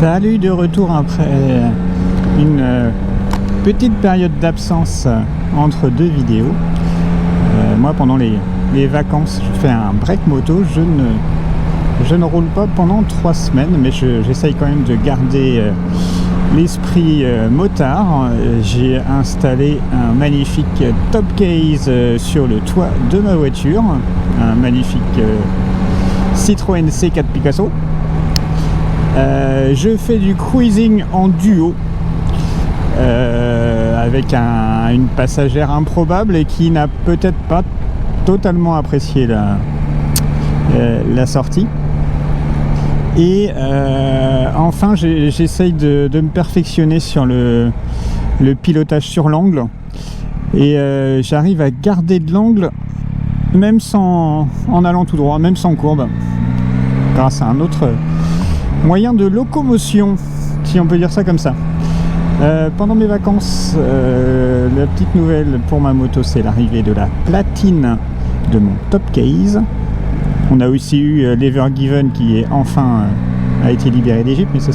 Salut, de retour après une petite période d'absence entre deux vidéos. Moi, pendant les vacances, je fais un break moto. Je ne roule pas pendant 3 semaines, mais j'essaye quand même de garder l'esprit motard. J'ai installé un magnifique top case sur le toit de ma voiture, un magnifique Citroën C4 Picasso. Je fais du cruising en duo avec une passagère improbable et qui n'a peut-être pas totalement apprécié la sortie. Et enfin j'essaye de me perfectionner sur le pilotage sur l'angle, et j'arrive à garder de l'angle même en allant tout droit, même sans courbe, grâce à un autre moyen de locomotion, si on peut dire ça comme ça. Pendant mes vacances, la petite nouvelle pour ma moto, c'est l'arrivée de la platine de mon top case. On a aussi eu l'Evergiven qui est enfin a été libéré d'Égypte, mais ça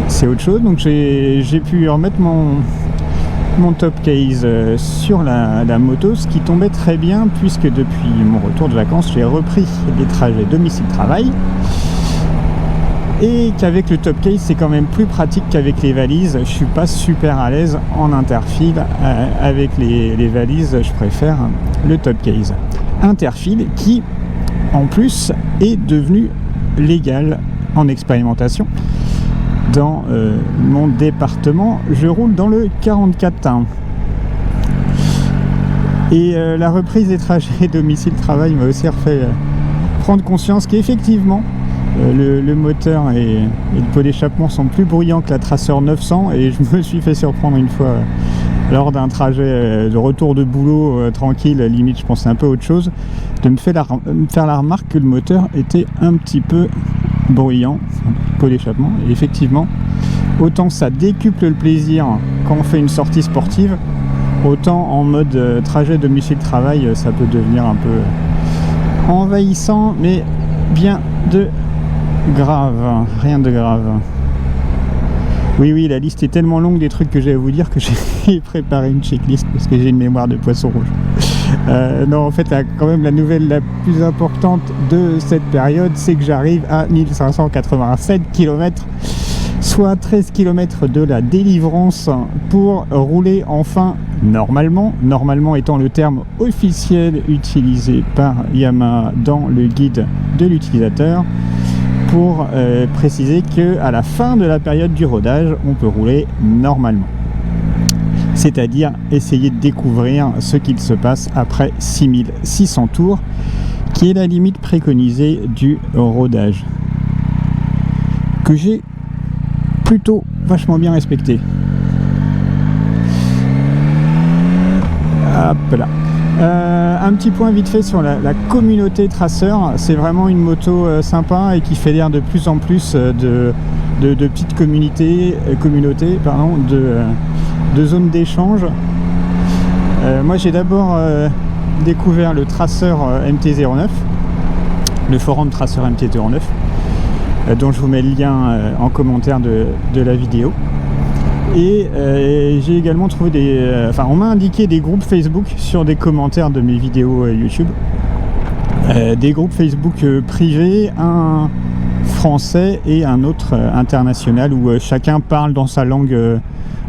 c'est autre chose. Donc j'ai pu remettre mon top case sur la moto, ce qui tombait très bien puisque depuis mon retour de vacances, j'ai repris les trajets domicile-travail. Et qu'avec le top case, c'est quand même plus pratique qu'avec les valises. Je suis pas super à l'aise en interfile. Avec les valises, je préfère le top case interfile, qui en plus est devenu légal en expérimentation dans mon département. Je roule dans le 44.1. Et la reprise des trajets domicile-travail m'a aussi refait prendre conscience qu'effectivement le moteur et le pot d'échappement sont plus bruyants que la Tracer 900, et je me suis fait surprendre une fois lors d'un trajet de retour de boulot tranquille, limite je pensais un peu à autre chose, de me faire la remarque que le moteur était un petit peu bruyant, pot d'échappement. Et effectivement, autant ça décuple le plaisir quand on fait une sortie sportive, autant en mode trajet domicile-travail, ça peut devenir un peu envahissant, mais bien de grave, rien de grave. Oui, la liste est tellement longue des trucs que j'ai à vous dire que j'ai préparé une checklist parce que j'ai une mémoire de poisson rouge. Non, en fait, quand même, la nouvelle la plus importante de cette période, c'est que j'arrive à 1587 km, soit 13 km de la délivrance, pour rouler enfin normalement. Normalement étant le terme officiel utilisé par Yamaha dans le guide de l'utilisateur, pour préciser qu'à la fin de la période du rodage, on peut rouler normalement. C'est-à-dire essayer de découvrir ce qu'il se passe après 6600 tours, qui est la limite préconisée du rodage, que j'ai plutôt vachement bien respecté. Hop là. Un petit point vite fait sur la communauté Tracer. C'est vraiment une moto sympa et qui fédère de plus en plus de petites communautés de zones d'échange. Moi j'ai d'abord découvert le Tracer MT-09, le forum Tracer MT-09, dont je vous mets le lien en commentaire de la vidéo. Et j'ai également trouvé on m'a indiqué des groupes Facebook sur des commentaires de mes vidéos YouTube, des groupes Facebook privés, un français et un autre international, où chacun parle dans sa langue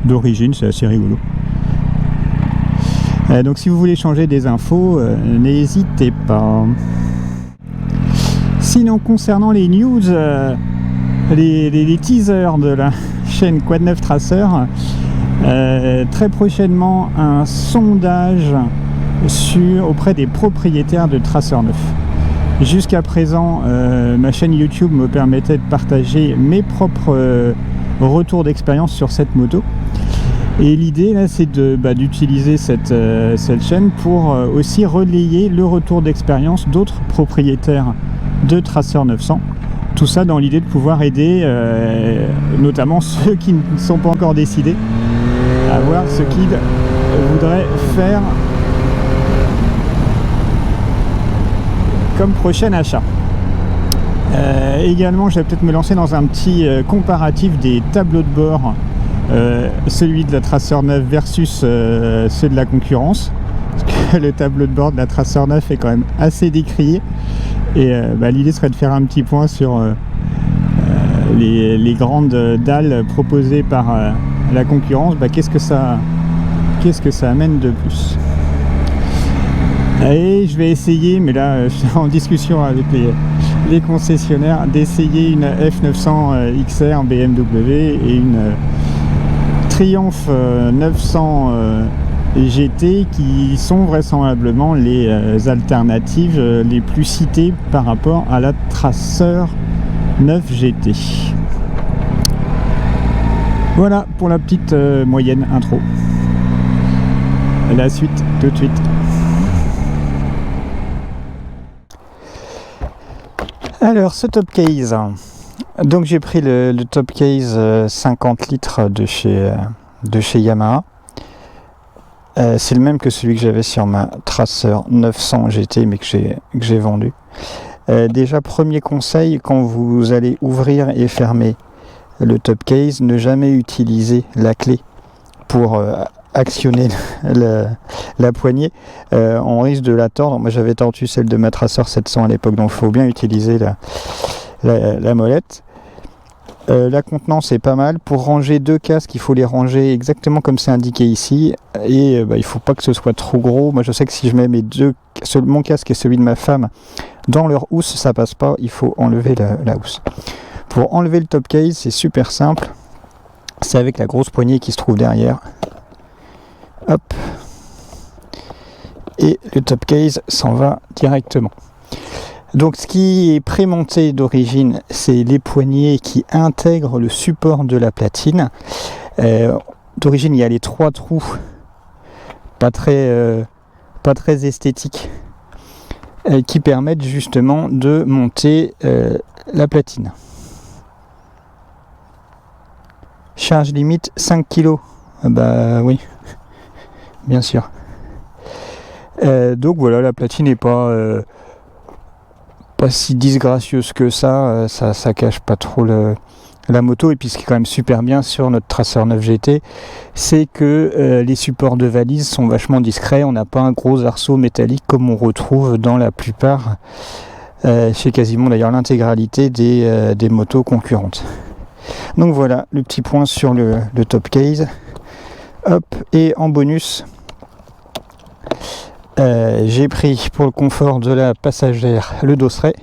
d'origine. C'est assez rigolo. Donc si vous voulez changer des infos, n'hésitez pas. Sinon, concernant les news, les teasers de la chaîne Quad 9 Tracer, très prochainement un sondage auprès des propriétaires de Tracer 9. Jusqu'à présent, ma chaîne YouTube me permettait de partager mes propres retours d'expérience sur cette moto, et l'idée là, c'est d'utiliser cette chaîne pour aussi relayer le retour d'expérience d'autres propriétaires de Tracer 900. Tout ça dans l'idée de pouvoir aider notamment ceux qui ne sont pas encore décidés à voir ce qu'ils voudraient faire comme prochain achat. Également, je vais peut-être me lancer dans un petit comparatif des tableaux de bord, celui de la Tracer 9 versus ceux de la concurrence, parce que le tableau de bord de la Tracer 9 est quand même assez décrié, et l'idée serait de faire un petit point sur les grandes dalles proposées par la concurrence. Qu'est-ce que ça amène de plus? Et je vais essayer, mais là je suis en discussion avec les concessionnaires, d'essayer une F900 XR BMW et une Triumph 900 GT, qui sont vraisemblablement les alternatives les plus citées par rapport à la Tracer 9 GT. Voilà pour la petite moyenne intro. La suite tout de suite. Alors, ce top case, donc j'ai pris le top case 50 litres de chez Yamaha. C'est le même que celui que j'avais sur ma Tracer 900 GT, mais que j'ai vendu. Déjà, premier conseil, quand vous allez ouvrir et fermer le top case, ne jamais utiliser la clé pour actionner la poignée. On risque de la tordre. Moi j'avais tordu celle de ma Tracer 700 à l'époque, donc il faut bien utiliser la molette. La contenance est pas mal. Pour ranger deux casques, il faut les ranger exactement comme c'est indiqué ici, et il faut pas que ce soit trop gros. Moi je sais que si je mets mon casque et celui de ma femme dans leur housse, ça passe pas, il faut enlever la housse. Pour enlever le top case, c'est super simple, c'est avec la grosse poignée qui se trouve derrière. Hop, et le top case s'en va directement. Donc ce qui est prémonté d'origine, c'est les poignées qui intègrent le support de la platine. D'origine, il y a les trois trous, pas très esthétiques, qui permettent justement de monter la platine. Charge limite 5 kg. Bah oui, bien sûr. Donc voilà, la platine n'est pas si disgracieuse que ça, ça cache pas trop la moto. Et puis ce qui est quand même super bien sur notre Tracer 9 GT, c'est que les supports de valise sont vachement discrets. On n'a pas un gros arceau métallique comme on retrouve dans la plupart, chez quasiment d'ailleurs l'intégralité des motos concurrentes. Donc voilà le petit point sur le top case. Hop, et en bonus, j'ai pris pour le confort de la passagère le dosseret,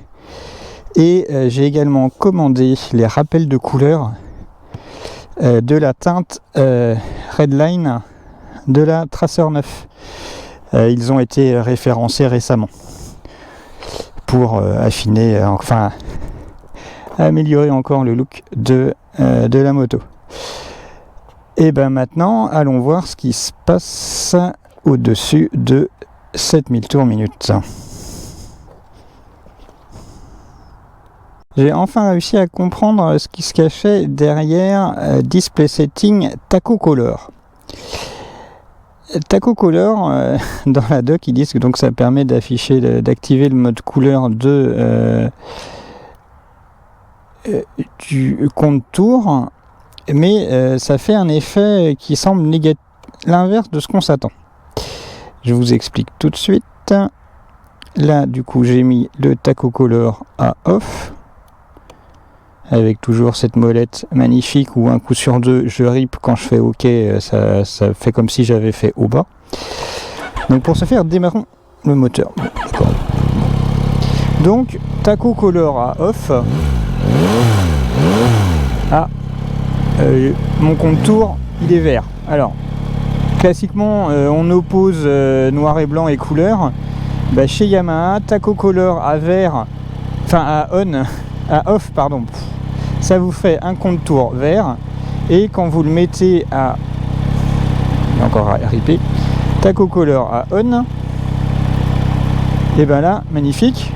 et j'ai également commandé les rappels de couleur de la teinte Redline de la Tracer 9. Ils ont été référencés récemment pour affiner, améliorer encore le look de la moto. Et maintenant, allons voir ce qui se passe au-dessus de 7000 tours minute. J'ai enfin réussi à comprendre ce qui se cachait derrière Display Setting Taco Color. Taco Color, dans la doc, ils disent que donc ça permet d'activer le mode couleur du compte-tour, mais ça fait un effet qui semble l'inverse de ce qu'on s'attend. Je vous explique tout de suite. Là, du coup, j'ai mis le Taco Color à off, avec toujours cette molette magnifique où un coup sur deux, je rip quand je fais OK, ça fait comme si j'avais fait au bas. Donc pour ce faire, démarrons le moteur. Donc, Taco Color à off. Mon contour, il est vert. Alors, classiquement, on oppose noir et blanc et couleur. Chez Yamaha, Taco Color à vert, à off, pardon, ça vous fait un contour vert. Et quand vous le mettez encore à ripper, Taco Color à on, et là, magnifique.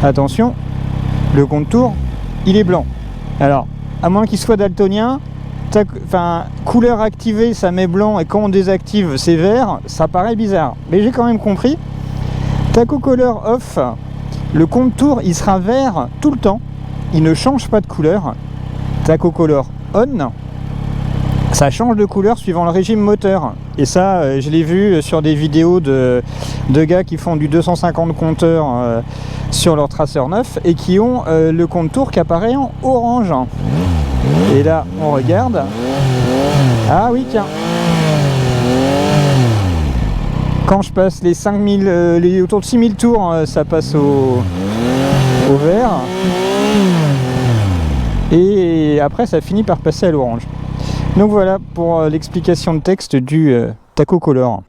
Attention, le contour, il est blanc. Alors, à moins qu'il soit daltonien, couleur activée, ça met blanc, et quand on désactive, c'est vert, ça paraît bizarre. Mais j'ai quand même compris. Taco Color off, Le contour il sera vert tout le temps, il ne change pas de couleur. Tacocolor on, ça change de couleur suivant le régime moteur. Et ça, je l'ai vu sur des vidéos de gars qui font du 250 compteurs sur leur traceur neuf et qui ont le contour qui apparaît en orange. Et là, on regarde. Ah oui, tiens. Quand je passe les 5000, autour de 6000 tours, ça passe au vert. Et après, ça finit par passer à l'orange. Donc voilà pour l'explication de texte du Tacocolor.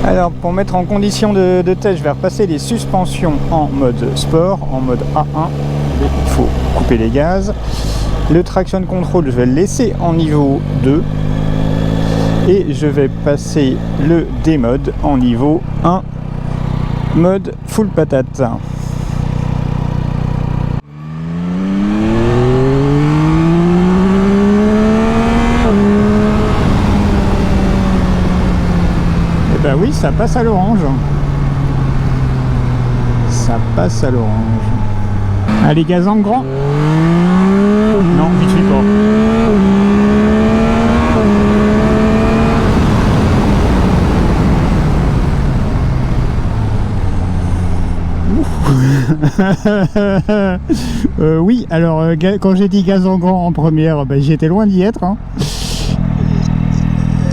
Alors pour mettre en condition de test, je vais repasser les suspensions en mode sport, en mode A1. Il faut couper les gaz. Le traction control, je vais le laisser en niveau 2. Et je vais passer le D-mode en niveau 1, mode full patate. Et ben oui, ça passe à l'orange. Ça passe à l'orange. Allez, gaz en grand. Non, vite fait pas. Oui, alors quand j'ai dit gaz en grand en première, ben, j'étais loin d'y être. Hein.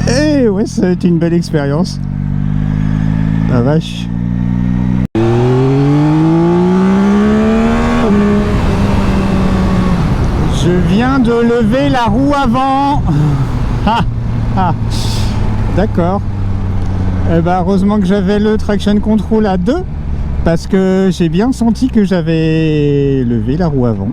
Et ouais, ça a été une belle expérience. La vache. Je viens de lever la roue avant. Ah, ah. D'accord. Eh ben, heureusement que j'avais le traction control à 2. Parce que j'ai bien senti que j'avais levé la roue avant.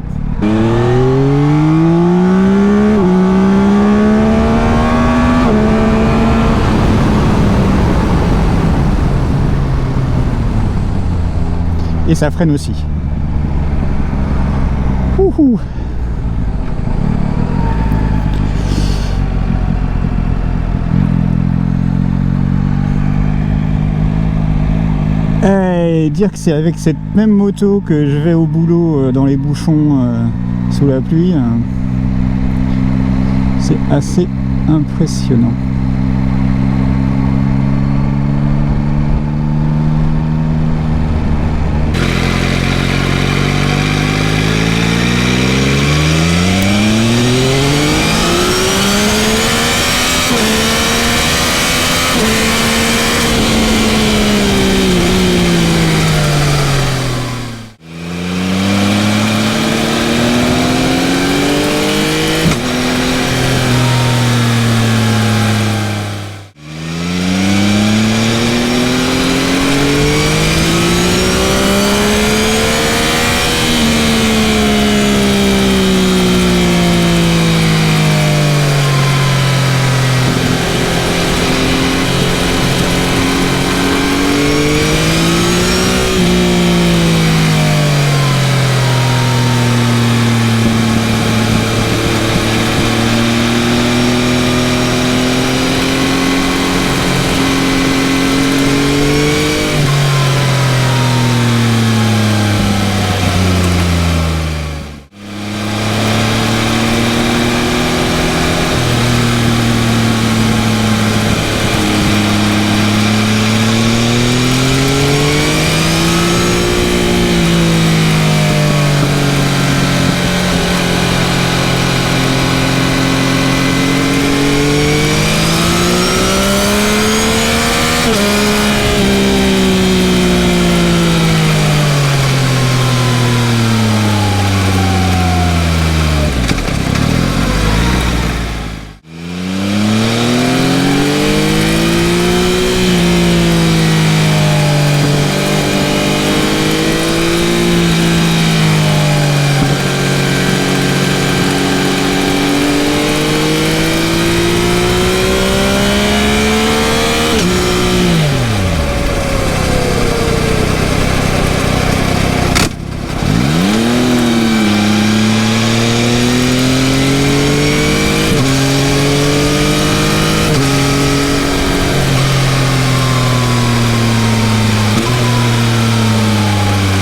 Et ça freine aussi. Ouhou. Et dire que c'est avec cette même moto que je vais au boulot dans les bouchons sous la pluie, c'est assez impressionnant.